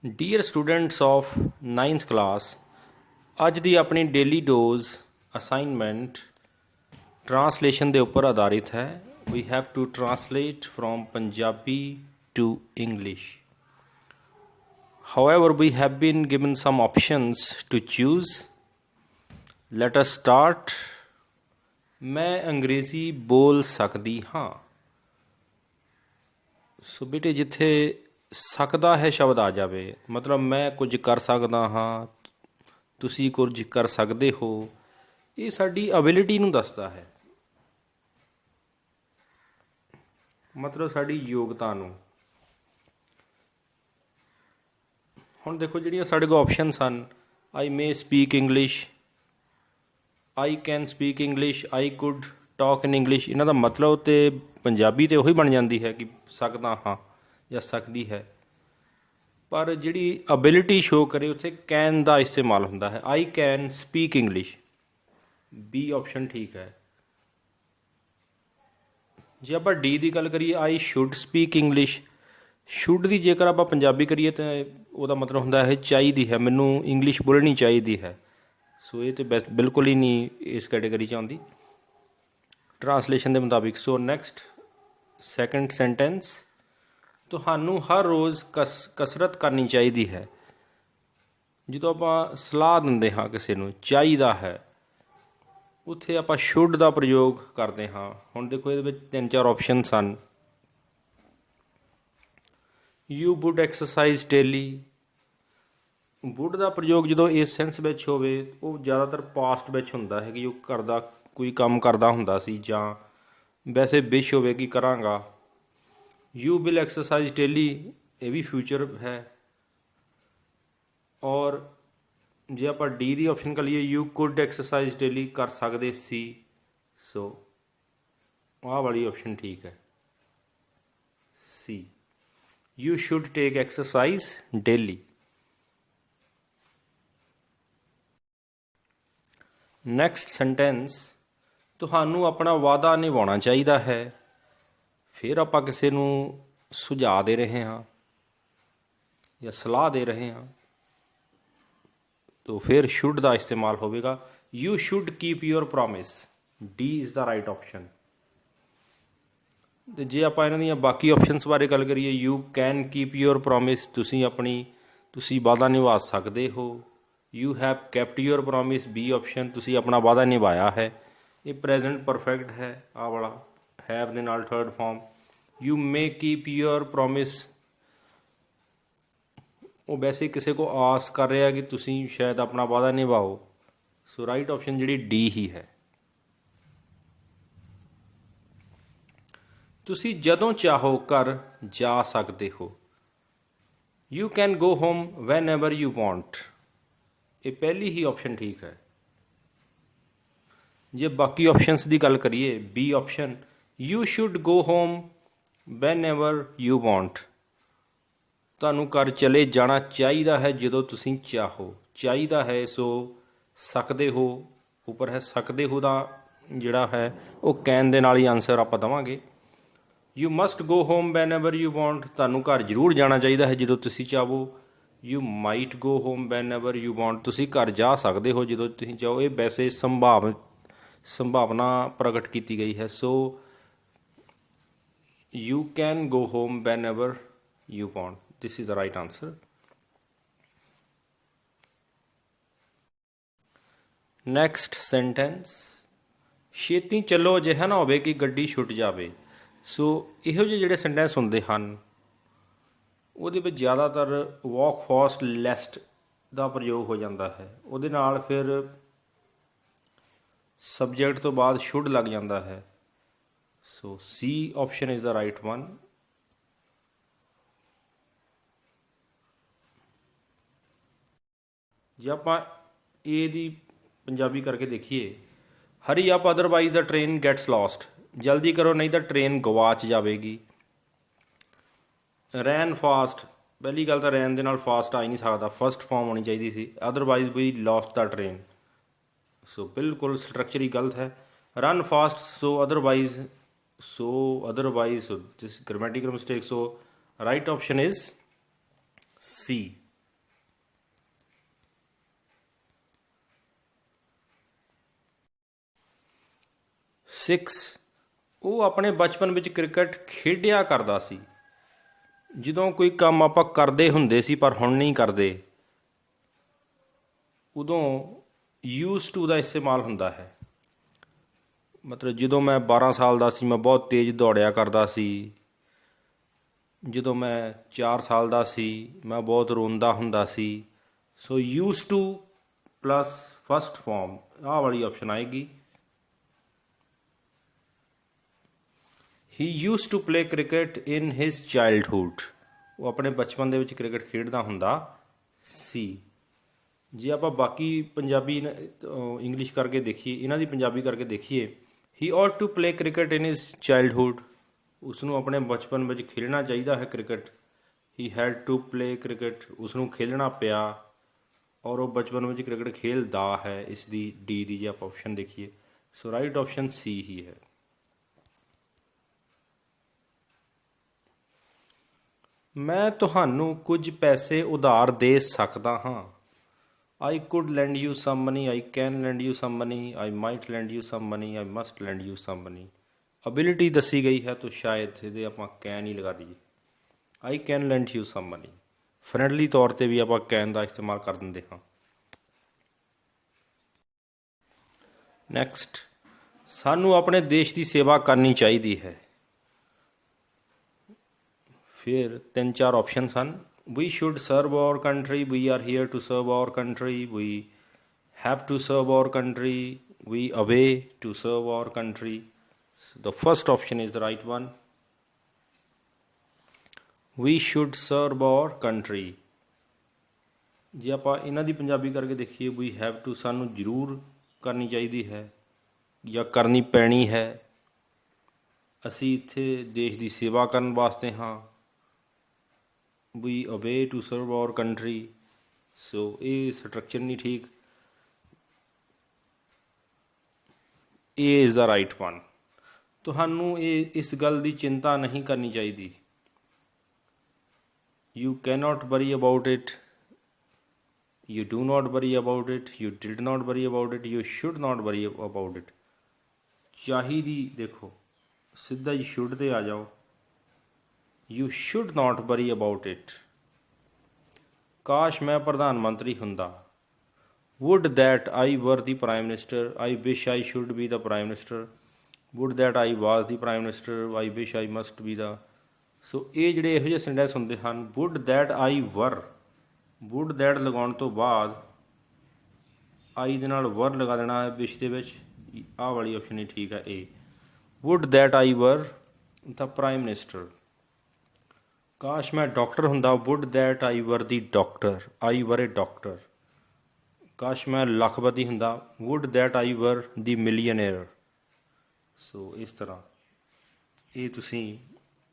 Dear students of 9th class, ਅੱਜ ਦੀ ਆਪਣੀ daily dose assignment translation ਦੇ ਉੱਪਰ ਆਧਾਰਿਤ ਹੈ। We have to translate from Punjabi to English. However, we have been given some options to choose. Let us start. ਮੈਂ ਅੰਗਰੇਜ਼ੀ ਬੋਲ ਸਕਦੀ ਹਾਂ। ਸੋ ਬੇਟੇ, ਜਿੱਥੇ ਸਕਦਾ ਹੈ ਸ਼ਬਦ ਆ ਜਾਵੇ, ਮਤਲਬ ਮੈਂ ਕੁਝ ਕਰ ਸਕਦਾ ਹਾਂ, ਤੁਸੀਂ ਕੁਝ ਕਰ ਸਕਦੇ ਹੋ, ਇਹ ਸਾਡੀ ਅਬਿਲਿਟੀ ਨੂੰ ਦੱਸਦਾ ਹੈ, ਮਤਲਬ ਸਾਡੀ ਯੋਗਤਾ ਨੂੰ। ਹੁਣ ਦੇਖੋ, ਜਿਹੜੀਆਂ ਸਾਡੇ ਕੋਲ ਆਪਸ਼ਨਸ ਹਨ, I may speak English, I can speak English, I could talk in English. ਇਹਨਾਂ ਦਾ ਮਤਲਬ ਤਾਂ ਪੰਜਾਬੀ ਤਾਂ ਉਹੀ ਬਣ ਜਾਂਦੀ ਹੈ ਕਿ ਸਕਦਾ ਹਾਂ ਜਾਂ ਸਕਦੀ ਹੈ, ਪਰ ਜਿਹੜੀ ਅਬਿਲਿਟੀ ਸ਼ੋਅ ਕਰੇ ਉੱਥੇ ਕੈਨ ਦਾ ਇਸਤੇਮਾਲ ਹੁੰਦਾ ਹੈ। ਆਈ can speak English, B option ਠੀਕ ਹੈ। ਜੇ ਆਪਾਂ ਡੀ ਦੀ ਗੱਲ ਕਰੀਏ, ਆਈ ਸ਼ੁੱਡ ਸਪੀਕ ਇੰਗਲਿਸ਼, ਸ਼ੁੱਡ ਦੀ ਜੇਕਰ ਆਪਾਂ ਪੰਜਾਬੀ ਕਰੀਏ ਤਾਂ ਉਹਦਾ ਮਤਲਬ ਹੁੰਦਾ ਹੈ ਚਾਹੀਦੀ ਹੈ, ਮੈਨੂੰ ਇੰਗਲਿਸ਼ ਬੋਲਣੀ ਚਾਹੀਦੀ ਹੈ। ਸੋ ਇਹ ਤਾਂ ਬਿਲਕੁਲ ਹੀ ਨਹੀਂ ਇਸ ਕੈਟੇਗਰੀ 'ਚ ਆਉਂਦੀ ਟਰਾਂਸਲੇਸ਼ਨ ਦੇ ਮੁਤਾਬਿਕ। ਸੋ ਨੈਕਸਟ ਸੈਕੰਡ ਸੈਂਟੈਂਸ, ਤੁਹਾਨੂੰ ਹਰ ਰੋਜ਼ ਕਸਰਤ ਕਰਨੀ ਚਾਹੀਦੀ ਹੈ। ਜਦੋਂ ਆਪਾਂ ਸਲਾਹ ਦਿੰਦੇ ਹਾਂ ਕਿਸੇ ਨੂੰ, ਚਾਹੀਦਾ ਹੈ, ਉੱਥੇ ਆਪਾਂ ਸ਼ੁੱਡ ਦਾ ਪ੍ਰਯੋਗ ਕਰਦੇ ਹਾਂ। ਹੁਣ ਦੇਖੋ, ਇਹਦੇ ਵਿੱਚ 3-4 ਆਪਸ਼ਨਸ ਹਨ। You would exercise daily. Would ਦਾ ਪ੍ਰਯੋਗ ਜਦੋਂ ਇਸ ਸੈਂਸ ਵਿੱਚ ਹੋਵੇ, ਉਹ ਜ਼ਿਆਦਾਤਰ ਪਾਸਟ ਵਿੱਚ ਹੁੰਦਾ ਹੈ ਕਿ ਉਹ ਕਰਦਾ, ਕੋਈ ਕੰਮ ਕਰਦਾ ਹੁੰਦਾ ਸੀ, ਜਾਂ ਵੈਸੇ ਵਿਸ਼ ਹੋਵੇ ਕਿ ਕਰਾਂਗਾ। ਯੂ ਵਿਲ ਐਕਸਰਸਾਈਜ਼ ਡੇਲੀ, ਇਹ ਵੀ ਫਿਊਚਰ ਹੈ। ਔਰ ਜੇ ਆਪਾਂ ਡੀ ਦੀ ਆਪਸ਼ਨ ਕਰ ਲਈਏ, ਯੂ ਕੁਡ ਐਕਸਰਸਾਈਜ਼ ਡੇਲੀ, ਕਰ ਸਕਦੇ ਸੀ। ਸੋ ਆਹ ਵਾਲੀ ਆਪਸ਼ਨ ਠੀਕ ਹੈ, C. You should take exercise daily. Next sentence, ਤੁਹਾਨੂੰ ਆਪਣਾ ਵਾਅਦਾ ਨਿਭਾਉਣਾ ਚਾਹੀਦਾ ਹੈ। ਫਿਰ ਆਪਾਂ ਕਿਸੇ ਨੂੰ ਸੁਝਾਅ ਦੇ ਰਹੇ ਹਾਂ ਜਾਂ ਸਲਾਹ ਦੇ ਰਹੇ ਹਾਂ, ਤਾਂ ਫਿਰ ਸ਼ੁੱਡ ਦਾ ਇਸਤੇਮਾਲ ਹੋਵੇਗਾ। You should keep your promise, D is the right option. ਅਤੇ ਜੇ ਆਪਾਂ ਇਹਨਾਂ ਦੀਆਂ ਬਾਕੀ ਆਪਸ਼ਨਸ ਬਾਰੇ ਗੱਲ ਕਰੀਏ, you can keep your promise, ਤੁਸੀਂ ਵਾਅਦਾ ਨਿਭਾ ਸਕਦੇ ਹੋ। You have kept your promise, B option, ਤੁਸੀਂ ਆਪਣਾ ਵਾਅਦਾ ਨਿਭਾਇਆ ਹੈ। ਇਹ ਪ੍ਰੈਜ਼ੈਂਟ ਪਰਫੈਕਟ ਹੈ, ਆਹ ਵਾਲਾ ਹੈਵ ਦੇ ਨਾਲ third form. You may keep your promise, ਉਹ ਵੈਸੇ ਕਿਸੇ ਕੋ ਆਸ ਕਰ ਰਿਹਾ ਕਿ ਤੁਸੀਂ ਸ਼ਾਇਦ ਆਪਣਾ ਵਾਅਦਾ ਨਿਭਾਓ। ਸੋ ਰਾਈਟ ਆਪਸ਼ਨ ਜਿਹੜੀ ਡੀ ਹੀ ਹੈ। ਤੁਸੀਂ ਜਦੋਂ ਚਾਹੋ ਘਰ ਜਾ ਸਕਦੇ ਹੋ। You can go home whenever you want, ਇਹ ਪਹਿਲੀ ਹੀ ਆਪਸ਼ਨ ਠੀਕ ਹੈ। ਜੇ ਬਾਕੀ ਆਪਸ਼ਨਸ ਦੀ ਗੱਲ ਕਰੀਏ, B option, you should go home whenever you want, ਤੁਹਾਨੂੰ ਘਰ ਚਲੇ ਜਾਣਾ ਚਾਹੀਦਾ ਹੈ ਜਦੋਂ ਤੁਸੀਂ ਚਾਹੋ। ਚਾਹੀਦਾ ਹੈ, ਸੋ ਸਕਦੇ ਹੋ ਉੱਪਰ ਹੈ, ਸਕਦੇ ਹੋ ਦਾ ਜਿਹੜਾ ਹੈ ਉਹ ਕੈਨ ਦੇ ਨਾਲ ਹੀ ਆਨਸਰ ਆਪਾਂ ਦੇਵਾਂਗੇ। You must go home whenever you want, ਤੁਹਾਨੂੰ ਘਰ ਜ਼ਰੂਰ ਜਾਣਾ ਚਾਹੀਦਾ ਹੈ ਜਦੋਂ ਤੁਸੀਂ ਚਾਹੋ। You might go home whenever you want, ਤੁਸੀਂ ਘਰ ਜਾ ਸਕਦੇ ਹੋ ਜਦੋਂ ਤੁਸੀਂ ਚਾਹੋ। ਇਹ ਵੈਸੇ ਸੰਭਾਵਨਾ ਪ੍ਰਗਟ ਕੀਤੀ ਗਈ ਹੈ। So you can go home whenever you want, this is the right answer. Next sentence, ਛੇਤੀ ਚੱਲੋ, ਅਜਿਹਾ ਨਾ ਹੋਵੇ ਕਿ ਗੱਡੀ ਛੁੱਟ ਜਾਵੇ। ਸੋ ਇਹੋ ਜਿਹੇ ਜਿਹੜੇ ਸੈਂਟੈਂਸ ਹੁੰਦੇ ਹਨ, ਉਹਦੇ ਵਿੱਚ ਜ਼ਿਆਦਾਤਰ ਵਾਕ ਫਾਸਟ ਲੈਸਟ ਦਾ ਪ੍ਰਯੋਗ ਹੋ ਜਾਂਦਾ ਹੈ। ਉਹਦੇ ਨਾਲ ਫਿਰ ਸਬਜੈਕਟ ਤੋਂ ਬਾਅਦ ਸ਼ੁੱਡ ਲੱਗ ਜਾਂਦਾ ਹੈ। So C option is the right one. ਜੇ ਆਪਾਂ ਏ ਦੀ ਪੰਜਾਬੀ ਕਰਕੇ ਦੇਖੀਏ, hurry up otherwise the train gets lost, ਜਲਦੀ ਕਰੋ ਨਹੀਂ ਤਾਂ ਟ੍ਰੇਨ ਗਵਾਚ ਜਾਵੇਗੀ। ਰੈਨ ਫਾਸਟ, ਪਹਿਲੀ ਗੱਲ ਤਾਂ ਰੈਨ ਦੇ ਨਾਲ ਫਾਸਟ ਆ ਹੀ ਨਹੀਂ ਸਕਦਾ, ਫਸਟ ਫਾਰਮ ਹੋਣੀ ਚਾਹੀਦੀ ਸੀ। ਅਦਰਵਾਈਜ਼ ਵੀ ਲੋਸਟ ਦਾ ਟ੍ਰੇਨ, ਸੋ ਬਿਲਕੁਲ ਸਟਰਕਚਰ ਹੀ ਗਲਤ ਹੈ। Run fast, so otherwise this grammatical mistake. So right option is C. 6 ਉਹ ਆਪਣੇ ਬਚਪਨ ਵਿੱਚ ਕ੍ਰਿਕਟ ਖੇਡਿਆ ਕਰਦਾ ਸੀ। ਜਦੋਂ ਕੋਈ ਕੰਮ ਆਪਾਂ ਕਰਦੇ ਹੁੰਦੇ ਸੀ ਪਰ ਹੁਣ ਨਹੀਂ ਕਰਦੇ, ਉਦੋਂ ਯੂਜ਼ ਟੂ ਦਾ ਇਸਤੇਮਾਲ ਹੁੰਦਾ ਹੈ। ਮਤਲਬ ਜਦੋਂ ਮੈਂ 12 ਸਾਲ ਦਾ ਸੀ ਮੈਂ ਬਹੁਤ ਤੇਜ਼ ਦੌੜਿਆ ਕਰਦਾ ਸੀ। ਜਦੋਂ ਮੈਂ 4 ਸਾਲ ਦਾ ਸੀ ਮੈਂ ਬਹੁਤ ਰੋਂਦਾ ਹੁੰਦਾ ਸੀ। So use to plus first form, ਆਹ ਵਾਲੀ ਆਪਸ਼ਨ ਆਏਗੀ। He use to play cricket in his childhood, ਉਹ ਆਪਣੇ ਬਚਪਨ ਦੇ ਵਿੱਚ ਕ੍ਰਿਕਟ ਖੇਡਦਾ ਹੁੰਦਾ ਸੀ। ਜੇ ਆਪਾਂ ਬਾਕੀ ਪੰਜਾਬੀ ਇੰਗਲਿਸ਼ ਕਰਕੇ ਦੇਖੀਏ, ਇਹਨਾਂ ਦੀ ਪੰਜਾਬੀ ਕਰਕੇ ਦੇਖੀਏ, he ought to play cricket in his childhood, ਉਸ ਨੂੰ ਆਪਣੇ ਬਚਪਨ ਵਿੱਚ ਖੇਡਣਾ ਚਾਹੀਦਾ ਹੈ cricket. He had to play cricket, ਉਸ ਨੂੰ ਖੇਡਣਾ ਪਿਆ ਔਰ ਉਹ ਬਚਪਨ ਵਿੱਚ ਕ੍ਰਿਕਟ ਖੇਡਦਾ ਹੈ। ਇਸ ਦੀ ਡੀ ਦੀ ਜੇ ਆਪਾਂ ਆਪਸ਼ਨ ਦੇਖੀਏ, ਸੋ ਰਾਈਟ ਆਪਸ਼ਨ ਸੀ ਹੀ ਹੈ। ਮੈਂ ਤੁਹਾਨੂੰ ਕੁਝ ਪੈਸੇ ਉਧਾਰ ਦੇ ਸਕਦਾ ਹਾਂ। I could lend you some money, I can lend you some money, I might lend you some money, I must lend you some money। Ability ਦੱਸੀ ਗਈ ਹੈ ਤਾਂ ਸ਼ਾਇਦ ਇਹਦੇ ਆਪਾਂ can ਹੀ ਲਗਾ ਦਈਏ। I can lend you some money, friendly ਤੌਰ 'ਤੇ ਵੀ ਆਪਾਂ can ਦਾ ਇਸਤੇਮਾਲ ਕਰ ਦਿੰਦੇ ਹਾਂ। ਨੈਕਸਟ, ਸਾਨੂੰ ਆਪਣੇ ਦੇਸ਼ ਦੀ ਸੇਵਾ ਕਰਨੀ ਚਾਹੀਦੀ ਹੈ। ਫਿਰ 3-4 ਆਪਸ਼ਨਸ ਹਨ। We should serve our country, we are here to serve our country, we have to serve our country, we away to serve our country। So the first option is the right one। We should serve our country। ਜੇ ਆਪਾਂ ਇਹਨਾਂ ਦੀ ਪੰਜਾਬੀ ਕਰਕੇ ਦੇਖੀਏ, we have to ਸਾਨੂੰ ਜ਼ਰੂਰ ਕਰਨੀ ਚਾਹੀਦੀ ਹੈ ਜਾਂ ਕਰਨੀ ਪੈਣੀ ਹੈ। ਅਸੀਂ ਇੱਥੇ ਦੇਸ਼ ਦੀ ਸੇਵਾ ਕਰਨ ਵਾਸਤੇ ਹਾਂ। We away to serve our country। ਸੋ ਇਹ ਸਟਰਕਚਰ ਨਹੀਂ ਠੀਕ। ਇਹ ਇਜ਼ ਦਾ ਰਾਈਟ ਵਨ। ਤੁਹਾਨੂੰ ਇਸ ਗੱਲ ਦੀ ਚਿੰਤਾ ਨਹੀਂ ਕਰਨੀ ਚਾਹੀਦੀ। You cannot worry about it, you do not worry about it, you did not worry about it, you should not worry about it। ਚਾਹੀਦੀ ਦੇਖੋ, ਸਿੱਧਾ ਹੀ should ਤੇ ਆ ਜਾਓ। You should not worry about it। ਕਾਸ਼ ਮੈਂ ਪ੍ਰਧਾਨ ਮੰਤਰੀ ਹੁੰਦਾ। Would that I were the prime minister, I wish I should be the prime minister। Would that I was the prime minister, I wish I must be the। ਸੋ ਇਹ ਜਿਹੜੇ ਇਹੋ ਜਿਹੇ sentence ਹੁੰਦੇ ਹਨ, would that I were, would that ਲਗਾਉਣ ਤੋਂ ਬਾਅਦ I ਦੇ ਨਾਲ were ਲਗਾ ਦੇਣਾ ਹੈ ਵਿਸ਼ ਦੇ ਵਿੱਚ। ਆਹ ਵਾਲੀ ਆਪਸ਼ਨ ਹੀ ਠੀਕ ਹੈ ਇਹ। Would that I were the prime minister। ਕਾਸ਼ ਮੈਂ ਡਾਕਟਰ ਹੁੰਦਾ। ਵੁੱਡ ਦੈਟ ਆਈ ਵਰ ਦੀ ਡਾਕਟਰ, ਆਈ ਵਰ ਏ ਡਾਕਟਰ। ਕਾਸ਼ ਮੈਂ ਲੱਖਪਤੀ ਹੁੰਦਾ। ਵੁੱਡ ਦੈਟ ਆਈ ਵਰ ਦੀ ਮਿਲੀਅਨੇਅਰ। ਸੋ ਇਸ ਤਰ੍ਹਾਂ ਇਹ ਤੁਸੀਂ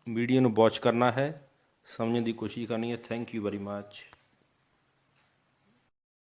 ਵੀਡੀਓ ਨੂੰ ਵਾਚ ਕਰਨਾ ਹੈ, ਸਮਝਣ ਦੀ ਕੋਸ਼ਿਸ਼ ਕਰਨੀ ਹੈ। Thank you very much.